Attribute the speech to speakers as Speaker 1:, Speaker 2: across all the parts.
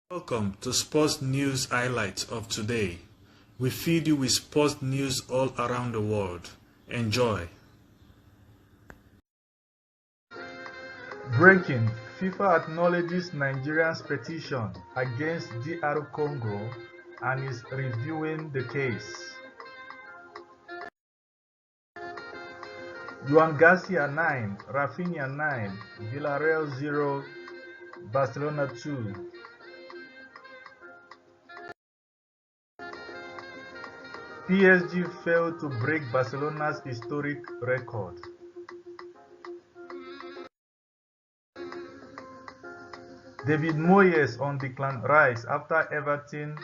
Speaker 1: Welcome to Sports News Highlights of today. We feed you with sports news all around the world. Enjoy.
Speaker 2: Breaking: FIFA acknowledges Nigeria's petition against DR Congo and is reviewing the case. Juan Garcia 9, Rafinha 9, Villarreal 0, Barcelona 2. PSG failed to break Barcelona's historic record. David Moyes on Declan Rice after Everton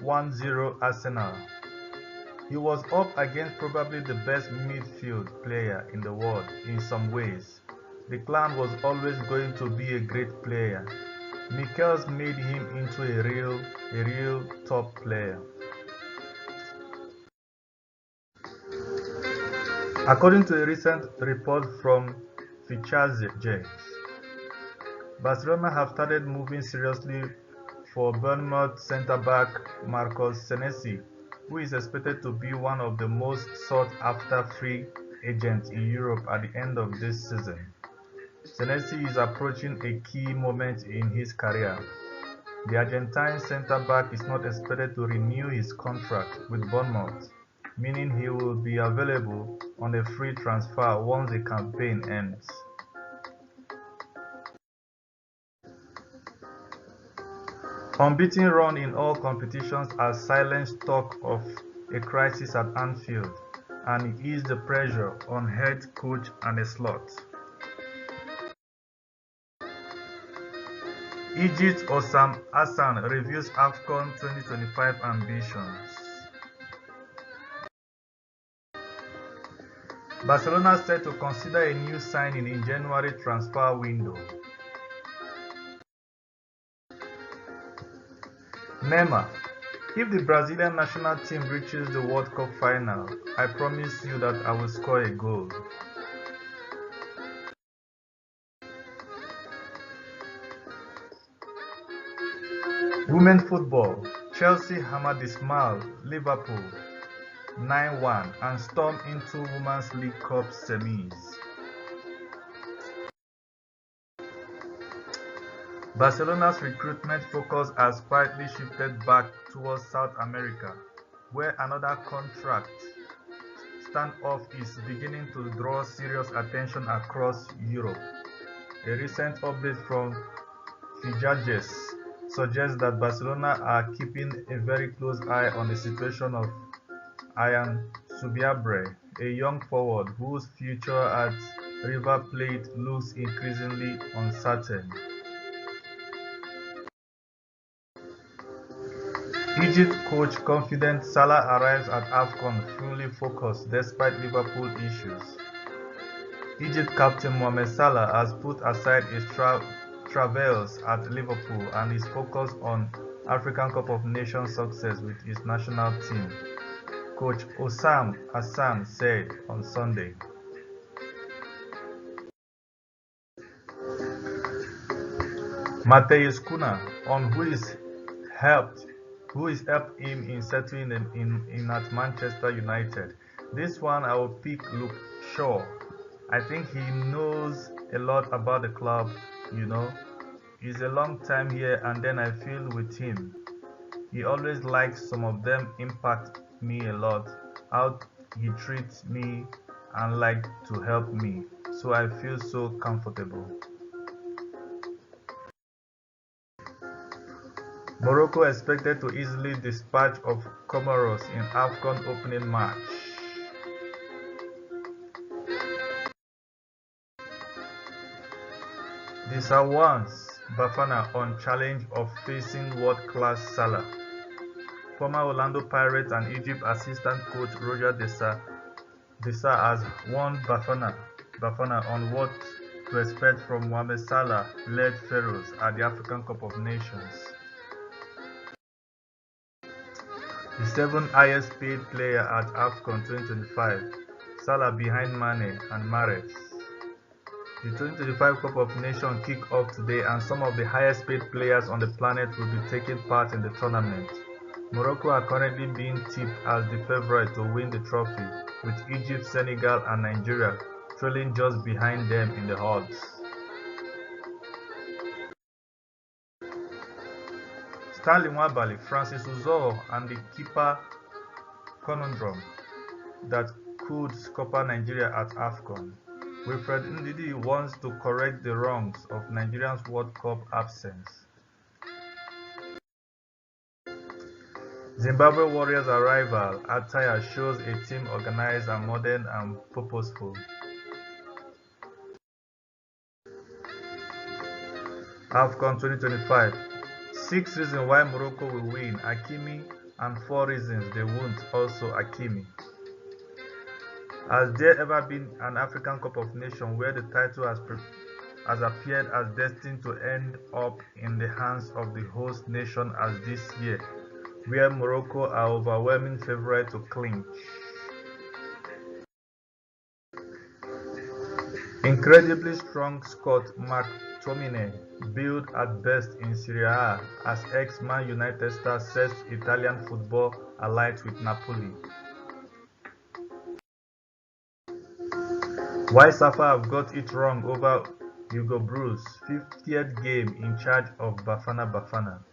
Speaker 2: 1-0 Arsenal. He was up against probably the best midfield player in the world in some ways. Declan was always going to be a great player. Mikel's made him into a real top player. According to a recent report from Fifa, Barcelona have started moving seriously for Bournemouth centre-back Marcos Senesi, who is expected to be one of the most sought-after free agents in Europe at the end of this season. Senesi is approaching a key moment in his career. The Argentine centre-back is not expected to renew his contract with Bournemouth, meaning he will be available on a free transfer once the campaign ends. Unbeaten run in all competitions has silenced talk of a crisis at Anfield, and it eased the pressure on head coach Arne Slot. Egypt Osam Hassan reviews AFCON 2025 ambitions. Barcelona set to consider a new signing in January transfer window. Neymar: if the Brazilian national team reaches the World Cup final, I promise you that I will score a goal. Women football: Chelsea hammered Ismail Liverpool 9-1 and stormed into Women's League Cup semis. Barcelona's recruitment focus has quietly shifted back towards South America, where another contract standoff is beginning to draw serious attention across Europe. A recent update from Fifa suggests that Barcelona are keeping a very close eye on the situation of Ian Subiabre, a young forward whose future at River Plate looks increasingly uncertain. Egypt coach confident Salah arrives at AFCON fully focused despite Liverpool issues. Egypt captain Mohamed Salah has put aside his travels at Liverpool and is focused on African Cup of Nations success with his national team, coach Osam Hassan said on Sunday. Matheus Cunha on who is helped him in settling in at Manchester United. This one I will pick Luke Shaw. I think he knows a lot about the club, He's a long time here and then I feel with him. He always likes some of them impact me a lot, how he treats me and like to help me. So I feel so comfortable. Morocco expected to easily dispatch of Comoros in AFCON opening match. The Swans Bafana on challenge of facing world-class Salah. Former Orlando Pirates and Egypt assistant coach Roger Desa has warned Bafana on what to expect from Mohamed Salah-led Pharaohs at the African Cup of Nations. The seventh highest paid player at AFCON 2025, Salah behind Mane and Mahrez. The 2025 Cup of Nations kick off today, and some of the highest paid players on the planet will be taking part in the tournament. Morocco are currently being tipped as the favorite to win the trophy, with Egypt, Senegal and Nigeria trailing just behind them in the odds. Stanley Nwabali, Francis Uzoho and the keeper conundrum that could scupper Nigeria at AFCON. Wilfred Ndidi wants to correct the wrongs of Nigeria's World Cup absence. Zimbabwe Warriors arrival attire shows a team organized and modern and purposeful. AFCON 2025. 6 reasons why Morocco will win, Hakimi, and 4 reasons they won't, also Hakimi. Has there ever been an African Cup of Nations where the title has appeared as destined to end up in the hands of the host nation as this year, where Morocco are overwhelming favourite to clinch? Incredibly strong Scott McTominay, billed at best in Serie A as ex-Man United star, sets Italian football alight with Napoli. Why Safa have got it wrong over Hugo Broos' 50th game in charge of Bafana Bafana.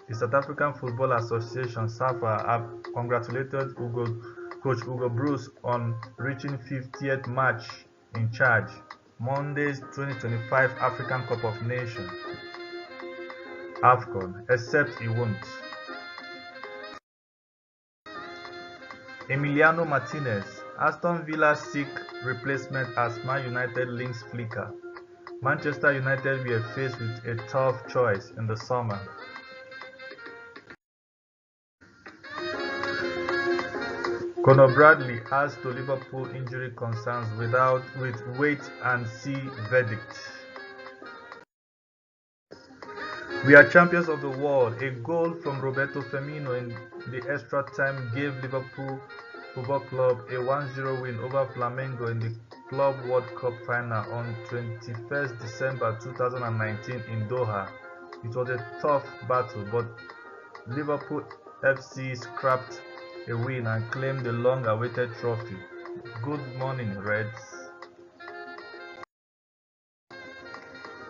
Speaker 2: The South African Football Association (SAFA) have congratulated coach Hugo Broos on reaching 50th match in charge, Monday's 2025 African Cup of Nations (AFCON), except he won't. Emiliano Martinez, Aston Villa seek replacement as Man United links flicker. Manchester United were faced with a tough choice in the summer. Conor Bradley adds to Liverpool injury concerns with wait-and-see verdict. We are champions of the world. A goal from Roberto Firmino in the extra time gave Liverpool Football Club a 1-0 win over Flamengo in the Club World Cup final on 21st December 2019 in Doha. It was a tough battle, but Liverpool FC scrapped a win and claimed the long-awaited trophy. Good morning, Reds.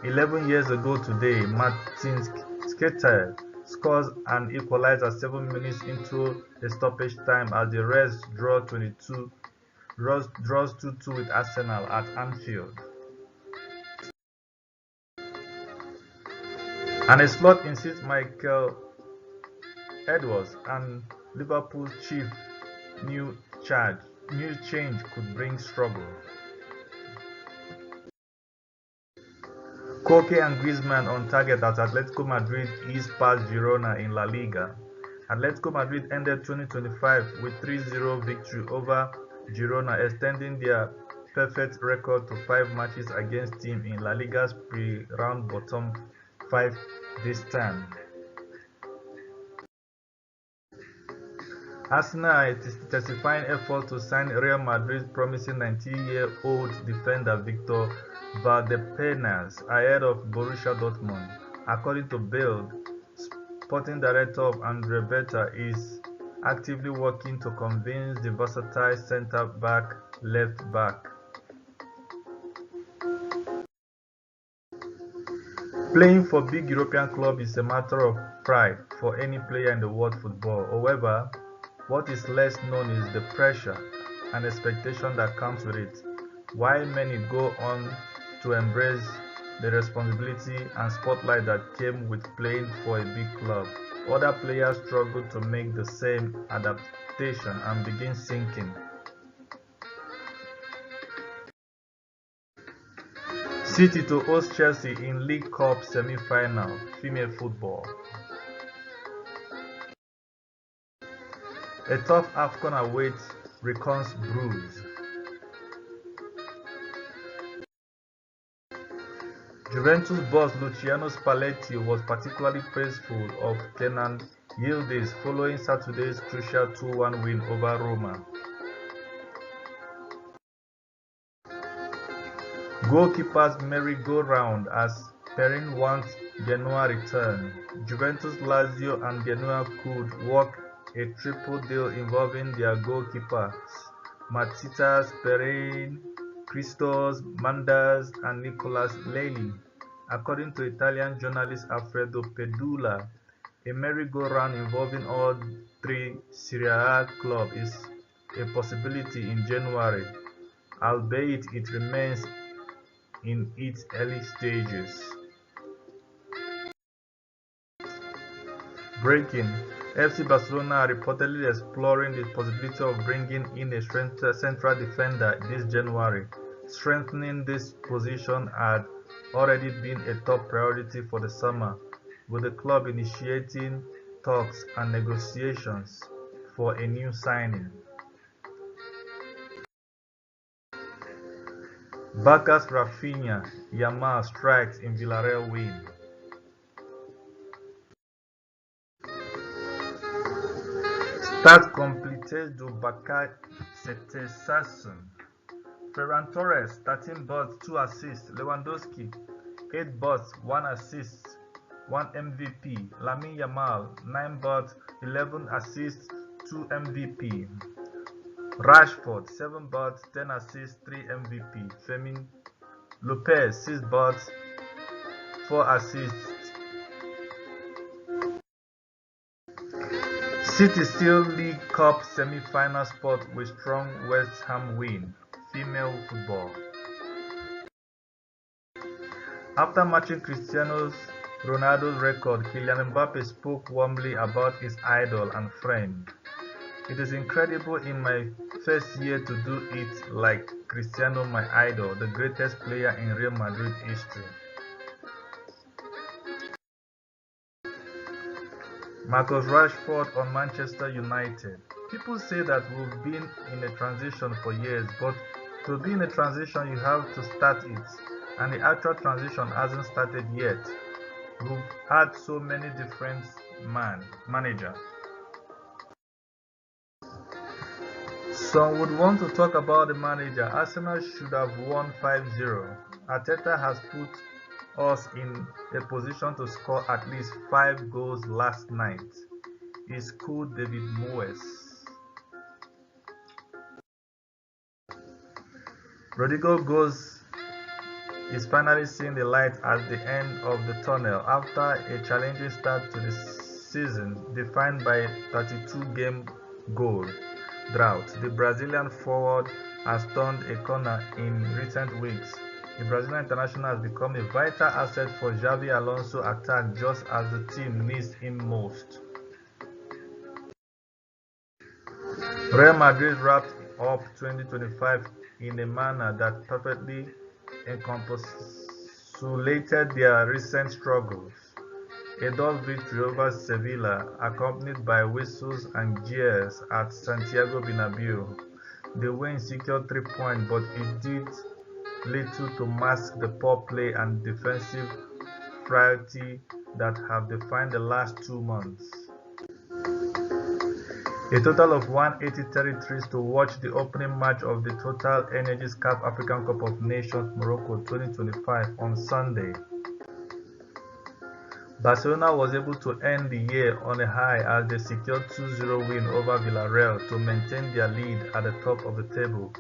Speaker 2: 11 years ago today, Martin Skrtel scores an equalizer 7 minutes into a stoppage time as the Reds draws 2-2 with Arsenal at Anfield. And a slot insists Michael Edwards and Liverpool's chief new change could bring struggle. Koke and Griezmann on target as Atletico Madrid ease past Girona in La Liga. Atletico Madrid ended 2025 with 3-0 victory over Girona, extending their perfect record to 5 matches against teams in La Liga's pre-round bottom 5 this time. Arsenal is testifying effort to sign Real Madrid's promising 19-year-old defender Victor Valdepenas ahead of Borussia Dortmund. According to Bild, sporting director of Andre Beta is actively working to convince the versatile centre-back left-back. Playing for big European clubs is a matter of pride for any player in the world football. However, what is less known is the pressure and expectation that comes with it. While many go on to embrace the responsibility and spotlight that came with playing for a big club, other players struggle to make the same adaptation and begin sinking. City to host Chelsea in League Cup semi-final, female football. A tough AFCON awaits Recon's Blues. Juventus boss Luciano Spalletti was particularly praiseful of Kenan Yildiz following Saturday's crucial 2-1 win over Roma. Goalkeepers merry-go-round as Perin wants Genoa return. Juventus, Lazio and Genoa could work a triple deal involving their goalkeepers Matitas, Perin, Christos, Mandas and Nicolas Lelli. According to Italian journalist Alfredo Pedula, a merry-go-round involving all three Serie A clubs is a possibility in January, albeit it remains in its early stages. Breaking: FC Barcelona are reportedly exploring the possibility of bringing in a central defender this January. Strengthening this position had already been a top priority for the summer, with the club initiating talks and negotiations for a new signing. Barca's Rafinha Yamal strikes in Villarreal win. Start completed do Bakasetasson. Ferran Torres 13 buts 2 assists. Lewandowski 8 buts 1 assist 1 MVP. Lamine Yamal 9 buts 11 assists 2 MVP. Rashford 7 buts 10 assists 3 MVP. Fermin Lopez 6 buts 4 assists. City still League Cup semi-final spot with strong West Ham win. Female football. After matching Cristiano Ronaldo's record, Kylian Mbappe spoke warmly about his idol and friend. It is incredible in my first year to do it like Cristiano, my idol, the greatest player in Real Madrid history. Marcus Rashford on Manchester United. People say that we've been in a transition for years, but to be in a transition you have to start it, and the actual transition hasn't started yet. We've had so many different managers. Some would want to talk about the manager. Arsenal should have won 5-0. Arteta has put us in a position to score at least 5 goals last night. He schooled David Moyes. Rodrigo is finally seeing the light at the end of the tunnel after a challenging start to the season defined by a 32-game goal drought. The Brazilian forward has turned a corner in recent weeks. The Brazilian international has become a vital asset for Xabi Alonso's attack just as the team needs him most. Real Madrid wrapped up 2025 in a manner that perfectly encapsulated their recent struggles. A dull victory over Sevilla, accompanied by whistles and jeers at Santiago Bernabeu. The win secured 3 points, but it did little to mask the poor play and defensive frailty that have defined the last 2 months. A total of 180 territories to watch the opening match of the Total Energies CAF African Cup of Nations Morocco 2025 on Sunday. Barcelona was able to end the year on a high as they secured 2-0 win over Villarreal to maintain their lead at the top of the table.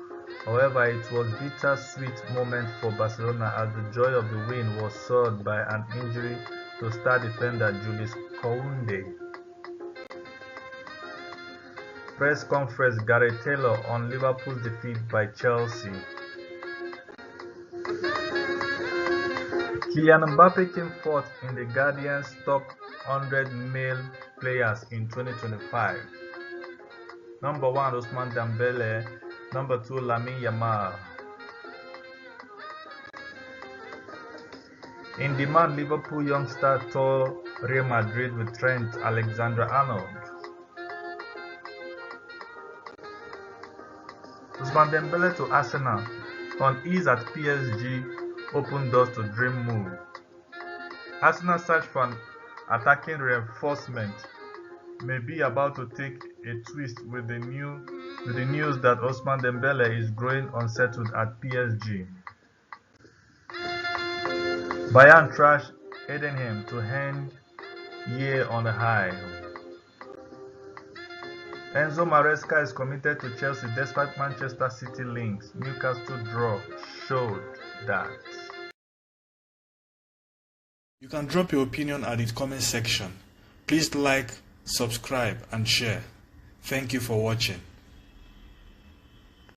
Speaker 2: However, it was a bittersweet moment for Barcelona as the joy of the win was soured by an injury to star defender Julius Koundé. Press conference: Gareth Taylor on Liverpool's defeat by Chelsea. Kylian Mbappe came fourth in the Guardian's top 100 male players in 2025. Number 1 Ousmane Dembele, number 2 Lamine Yamal. In demand, Liverpool youngster tour Real Madrid with Trent Alexander-Arnold. Ousmane Dembele to Arsenal. On ease at PSG, open doors to dream move. Arsenal search for an attacking reinforcement may be about to take a twist with the news that Ousmane Dembele is growing unsettled at PSG. Bayern trash Edenham to end year on a high. Enzo Maresca is committed to Chelsea despite Manchester City links. Newcastle draw showed that.
Speaker 1: You can drop your opinion at the comment section. Please like, subscribe and share. Thank you for watching.